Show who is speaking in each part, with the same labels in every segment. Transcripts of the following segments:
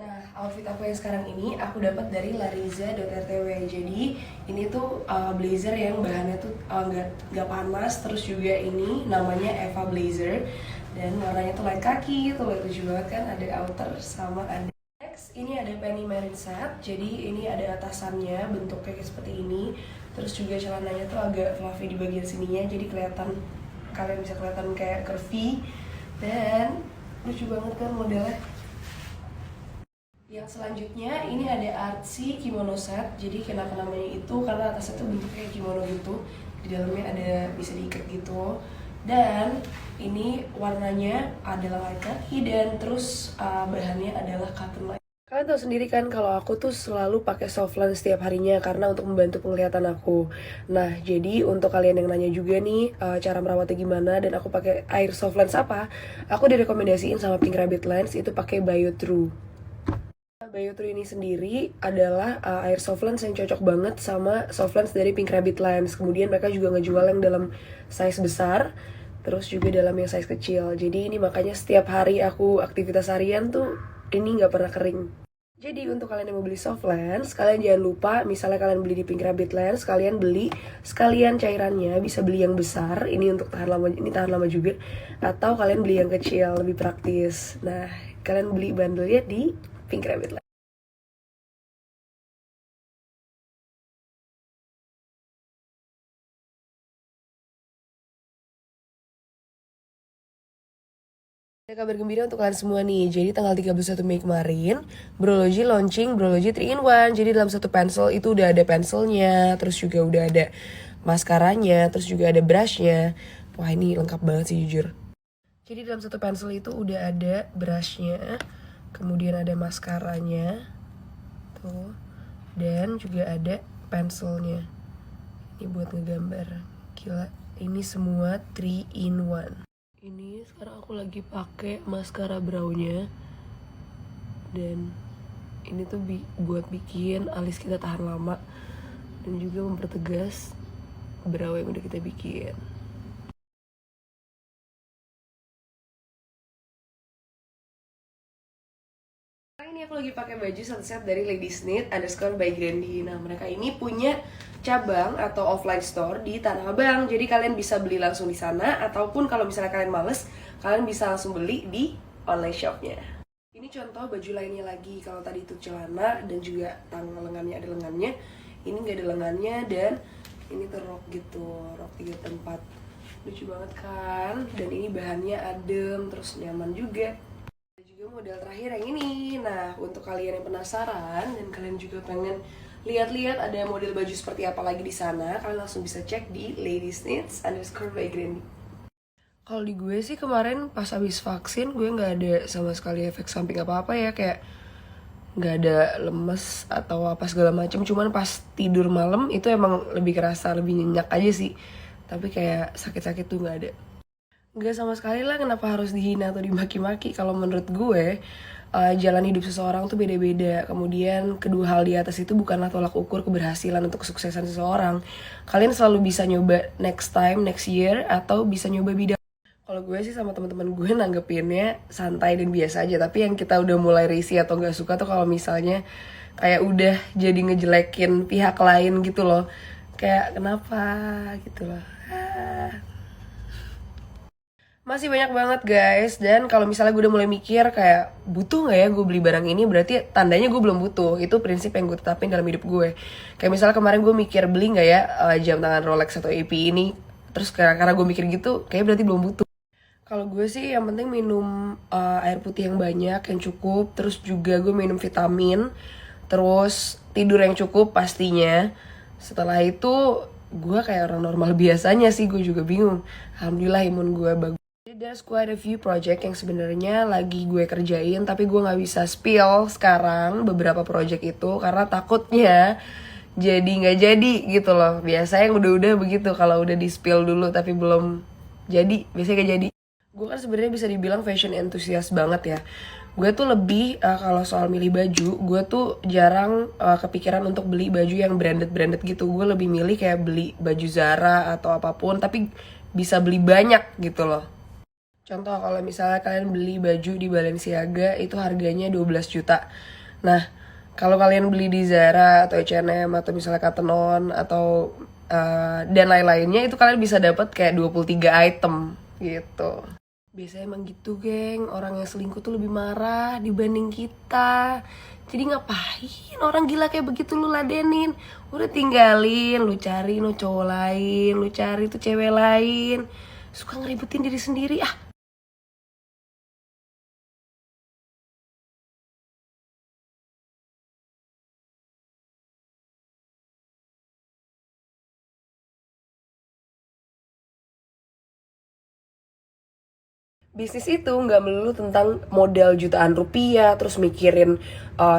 Speaker 1: Nah, outfit aku yang sekarang ini aku dapat dari lariza.rtw. Jadi ini tuh blazer yang bahannya tuh nggak panas, terus juga ini namanya Eva Blazer dan warnanya tuh light kaki, tuh lucu banget kan, ada outer sama ada. Next, ini ada penny marine set. Jadi ini ada atasannya bentuknya kayak seperti ini. Terus juga celananya tuh agak fluffy di bagian sininya, jadi kalian bisa kelihatan kayak curvy dan lucu banget kan modelnya. Yang selanjutnya ini ada artsy kimono set. Jadi kenapa namanya itu karena atasnya tuh bentuknya kimono gitu, di dalamnya ada bisa diikat gitu. Dan ini warnanya adalah light kaki dan terus bahannya adalah cotton light. Kalian tahu sendiri kan kalau aku tuh selalu pakai soft lens setiap harinya karena untuk membantu penglihatan aku. Nah, jadi untuk kalian yang nanya juga nih cara merawatnya gimana dan aku pakai air soft lens apa, aku direkomendasiin sama Pink Rabbit Lens itu pakai Biotrue. Biotrue ini sendiri adalah air soft lens yang cocok banget sama soft lens dari Pink Rabbit Lens. Kemudian mereka juga ngejual yang dalam size besar, terus juga dalam yang size kecil. Jadi ini makanya setiap hari aku aktivitas harian tuh ini nggak pernah kering. Jadi untuk kalian yang mau beli soft lens, kalian jangan lupa misalnya kalian beli di Pink Rabbit Lens, kalian beli sekalian cairannya, bisa beli yang besar, ini untuk tahan lama, ini tahan lama juga, atau kalian beli yang kecil, lebih praktis. Nah, kalian beli bandelnya di Pink Rabbit Lens. Ada kabar gembira untuk kalian semua nih. Jadi tanggal 31 Mei kemarin, Brology launching Brology 3-in-1. Jadi dalam satu pensel itu udah ada pensilnya, terus juga udah ada maskaranya, terus juga ada brushnya. Wah, ini lengkap banget sih jujur. Jadi dalam satu pensel itu udah ada brushnya, kemudian ada maskaranya, tuh, dan juga ada pensilnya. Ini buat ngegambar. Gila, ini semua 3-in-1. Ini sekarang aku lagi pakai maskara brow-nya dan ini tuh buat bikin alis kita tahan lama dan juga mempertegas brow yang udah kita bikin. Sekarang ini aku lagi pakai baju satu set dari Ladies Knit _ by Grandy. Nah, mereka ini punya cabang atau offline store di Tanah Abang. Jadi kalian bisa beli langsung di sana, ataupun kalau misalnya kalian males, kalian bisa langsung beli di online shopnya. Ini contoh baju lainnya lagi. Kalau tadi itu celana dan juga tangan lengannya ada lengannya, ini nggak ada lengannya dan ini tuh rok gitu, rok 3/4. Lucu banget kan? Dan ini bahannya adem, terus nyaman juga. Ada juga model terakhir yang ini. Nah, untuk kalian yang penasaran dan kalian juga pengen lihat-lihat ada model baju seperti apa lagi di sana, kalian langsung bisa cek di Ladies Knits _ by Grandy. Kalau di gue sih kemarin pas habis vaksin gue nggak ada sama sekali efek samping apa-apa ya, kayak nggak ada lemes atau apa segala macam. Cuman pas tidur malam itu emang lebih kerasa lebih nyenyak aja sih. Tapi kayak sakit-sakit tuh nggak ada. Nggak sama sekali lah, kenapa harus dihina atau dimaki-maki. Kalau menurut gue jalan hidup seseorang tuh beda-beda. Kemudian kedua hal di atas itu bukanlah tolak ukur keberhasilan untuk kesuksesan seseorang. Kalian selalu bisa nyoba next time, next year, atau bisa nyoba bidang. Kalau gue sih sama teman-teman gue nanggepinnya santai dan biasa aja. Tapi yang kita udah mulai risih atau nggak suka tuh kalau misalnya kayak udah jadi ngejelekin pihak lain gitu loh. Kayak kenapa gitu loh. Masih banyak banget guys. Dan kalau misalnya gue udah mulai mikir kayak butuh gak ya gue beli barang ini, berarti tandanya gue belum butuh. Itu prinsip yang gue tetapin dalam hidup gue. Kayak misalnya kemarin gue mikir beli gak ya jam tangan Rolex atau AP ini, terus karena gue mikir gitu kayak berarti belum butuh. Kalau gue sih yang penting minum air putih yang banyak, yang cukup. Terus juga gue minum vitamin. Terus tidur yang cukup pastinya. Setelah itu gue kayak orang normal biasanya sih, gue juga bingung. Alhamdulillah imun gue bagus. There's quite a few project yang sebenarnya lagi gue kerjain, tapi gue nggak bisa spill sekarang beberapa project itu karena takutnya jadi nggak jadi gitu loh. Biasanya yang udah begitu, kalau udah di spill dulu tapi belum jadi, biasanya gak jadi. Gue kan sebenarnya bisa dibilang fashion enthusiast banget ya. Gue tuh lebih kalau soal milih baju, gue tuh jarang kepikiran untuk beli baju yang branded gitu. Gue lebih milih kayak beli baju Zara atau apapun, tapi bisa beli banyak gitu loh. Contoh kalau misalnya kalian beli baju di Balenciaga itu harganya 12 juta. Nah, kalau kalian beli di Zara atau H&M atau misalnya Cotton On atau dan lain-lainnya itu kalian bisa dapat kayak 23 item gitu. Biasanya emang gitu, geng. Orang yang selingkuh tuh lebih marah dibanding kita. Jadi ngapain orang gila kayak begitu lu ladenin? Udah tinggalin, lu cari lu cowok lain, lu cari tuh cewek lain. Suka ngeribetin diri sendiri ah. Bisnis itu nggak melulu tentang modal jutaan rupiah, terus mikirin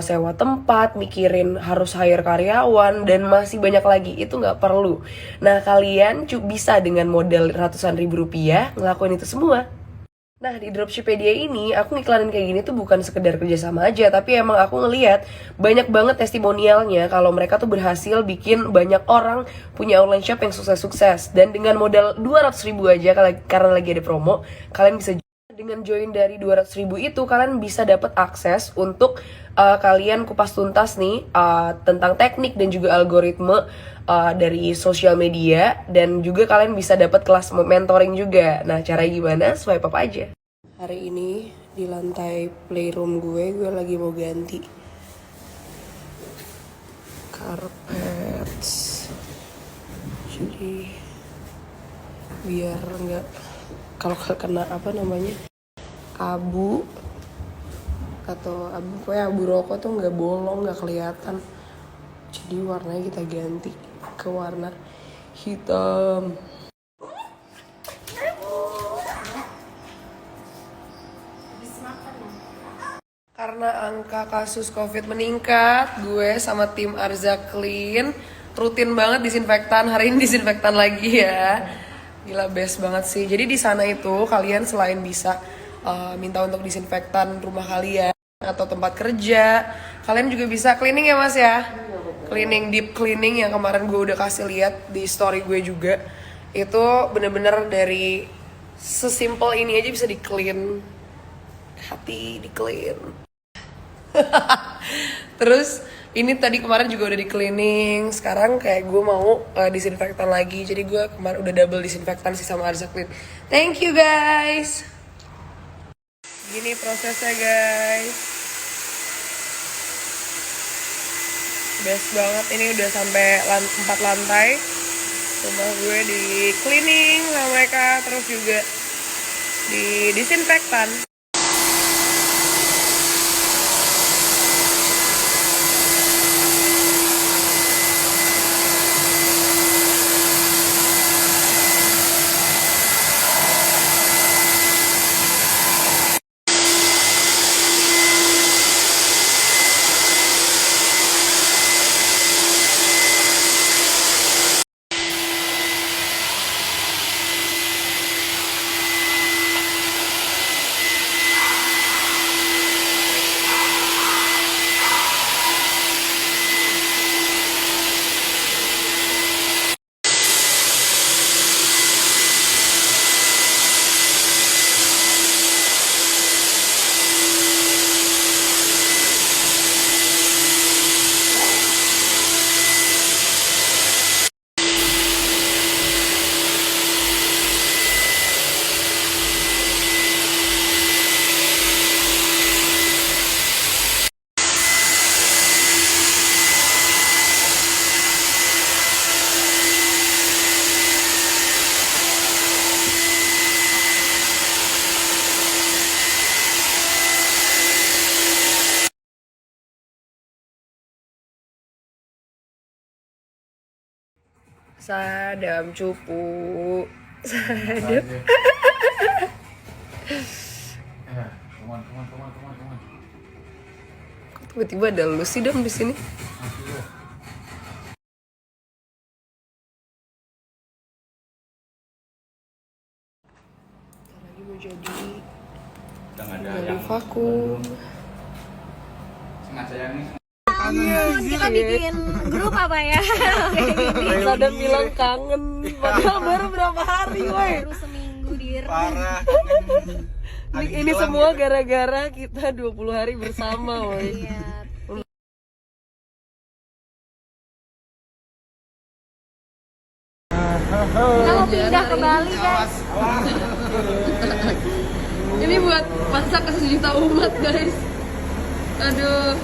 Speaker 1: sewa tempat, mikirin harus hire karyawan, dan masih banyak lagi. Itu nggak perlu. Nah, kalian bisa dengan modal ratusan ribu rupiah ngelakuin itu semua. Nah, di Dropshipedia ini aku ngiklanin kayak gini tuh bukan sekedar kerjasama aja, tapi emang aku ngeliat banyak banget testimonialnya kalau mereka tuh berhasil bikin banyak orang punya online shop yang sukses-sukses. Dan dengan modal 200 ribu aja, karena lagi ada promo, kalian bisa dengan join dari 200 ribu itu, kalian bisa dapat akses untuk kalian kupas tuntas nih tentang teknik dan juga algoritma dari sosial media. Dan juga kalian bisa dapat kelas mentoring juga. Nah, caranya gimana? Swipe up aja. Hari ini di lantai playroom gue lagi mau ganti carpet. Jadi biar nggak, kalau kena apa namanya, abu atau abu rokok tuh nggak bolong, nggak kelihatan. Jadi warnanya kita ganti ke warna hitam. Karena angka kasus COVID meningkat, gue sama tim Arza Clean rutin banget disinfektan. Hari ini disinfektan lagi ya. Gila, best banget sih. Jadi di sana itu kalian selain bisa minta untuk disinfektan rumah kalian atau tempat kerja, kalian juga bisa cleaning ya Mas ya. Cleaning, deep cleaning yang kemarin gue udah kasih lihat di story gue juga. Itu bener-bener dari sesimpel ini aja bisa di clean. Hati di clean. Terus ini tadi kemarin juga udah di cleaning. Sekarang kayak gue mau disinfektan lagi. Jadi gue kemarin udah double disinfektan sih sama Arza Clean. Thank you guys. Gini prosesnya guys. Best banget. Ini udah sampai 4 lantai. Rumah gue di cleaning sama mereka. Terus juga di disinfektan. Sadam cupu. Sadam. Kok tiba-tiba ada lu sih Dam di sini? Lagi mau jadi vakum.
Speaker 2: Kita bikin grup apa ya?
Speaker 1: Sadam bilang kangen. Padahal baru berapa hari, woi.
Speaker 2: Baru seminggu. seminggu dir.
Speaker 3: Parah.
Speaker 1: Ini semua gara-gara kita 20 hari bersama, woy.
Speaker 2: Iya. Kita mau pindah ke Bali guys.
Speaker 1: Ini buat masak ke sejuta umat, guys. Aduh.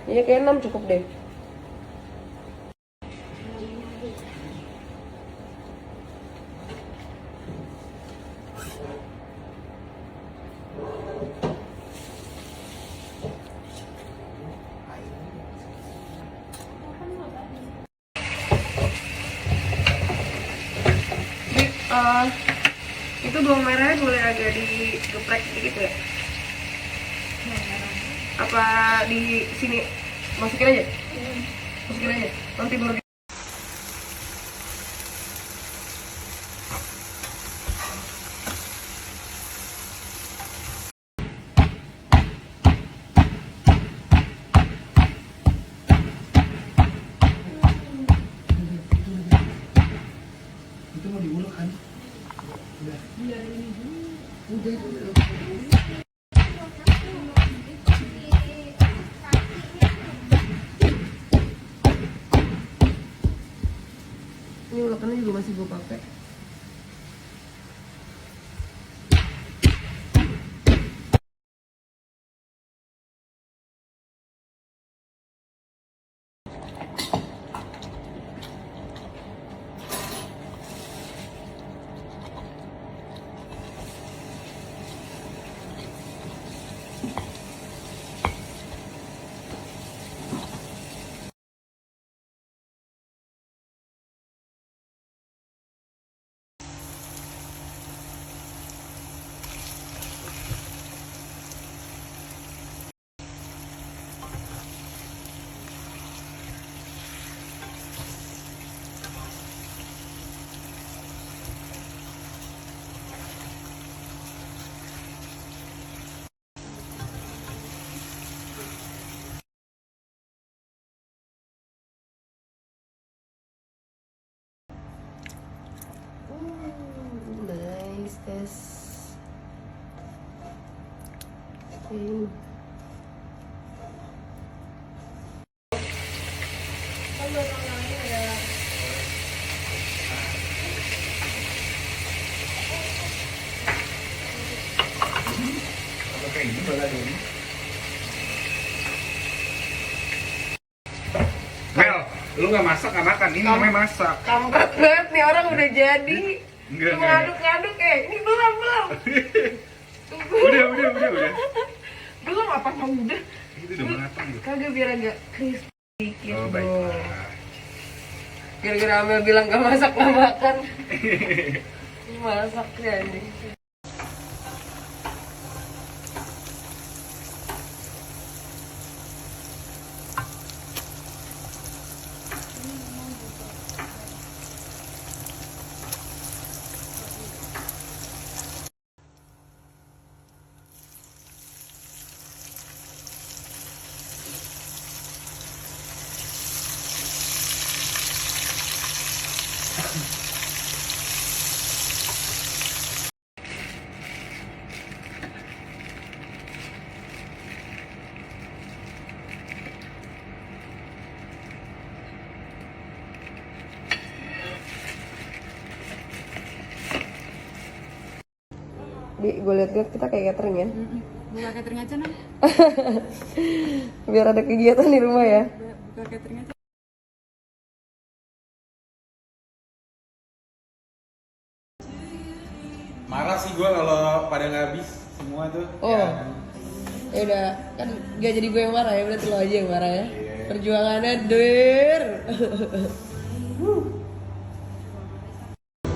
Speaker 1: Iya, kayak 6 cukup deh. Itu bawang merahnya boleh agak digeprek dikit ya? Apa di sini masukin aja? Masukin aja. Nanti baru
Speaker 3: Itu mau diulek kan?
Speaker 1: ini ulekannya juga masih gue pakai. Nice, tes. Okay.
Speaker 3: Kalau kayak ini malah ini. Mel, lu nggak masak nggak makan. Ini namanya masak.
Speaker 1: Kampret banget nih orang udah jadi.
Speaker 3: Enggak,
Speaker 1: Lu
Speaker 3: enggak.
Speaker 1: ngaduk-ngaduk ini belum.
Speaker 3: Udah.
Speaker 1: Belum apa mau udah?
Speaker 3: Itu udah matang tuh.
Speaker 1: Kagak biar agak crispy dikit.
Speaker 3: Oh
Speaker 1: dong.
Speaker 3: baiklah.
Speaker 1: Gara-gara Amel bilang gak masak gak makan. Masak ya ini. Tadi gue liat-liat kita kayak catering ya.
Speaker 2: Buka catering aja nah.
Speaker 1: Biar ada kegiatan di rumah ya.
Speaker 2: Buka catering aja.
Speaker 3: Marah sih gue kalau pada nggak habis semua tuh.
Speaker 1: Oh. Ya udah, kan gak jadi gue yang marah ya, berarti lo aja yang marah ya. Perjuangannya der.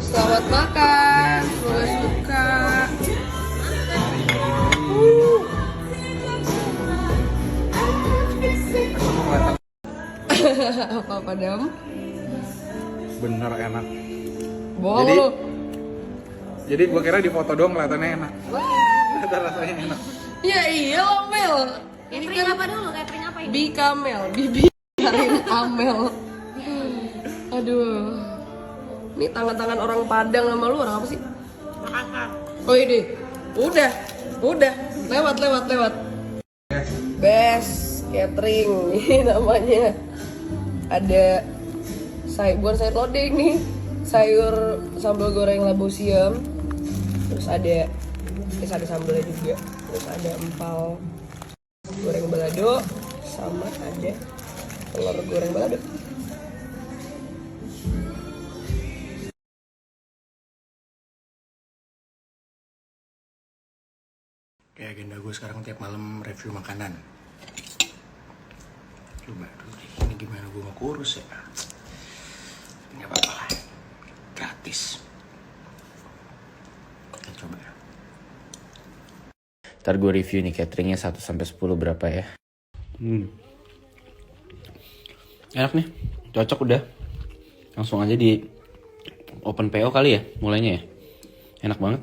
Speaker 1: Selamat makan, semoga suka. Apa Dam?
Speaker 3: Bener enak.
Speaker 1: Bohong.
Speaker 3: Jadi gue kira di foto doang kelihatannya enak. Ternyata rasanya enak.
Speaker 1: Ya iya lo Mel. Ini
Speaker 2: Catering
Speaker 1: kan
Speaker 2: apa dulu? Catering apa ini?
Speaker 1: Bikamel, Bibi Karin Amel. Aduh. Ini tangan-tangan orang Padang sama lu orang apa sih?
Speaker 2: Makassar.
Speaker 1: Oh ini. Udah. Lewat. Best catering ini namanya. Ada bukan sayur lodeh nih. Sayur sambal goreng labu siam. Terus ada sambalnya juga. Terus ada empal goreng balado sama ada telur goreng balado.
Speaker 3: Kayak agenda gue sekarang tiap malam review makanan. Coba dulu deh, ini gimana gue mau kurus ya? Nggak apa-apa lah, gratis. Kita coba. Ntar gue review nih cateringnya 1-10 berapa ya. Enak nih, cocok udah. Langsung aja di open PO kali ya mulainya ya. Enak banget.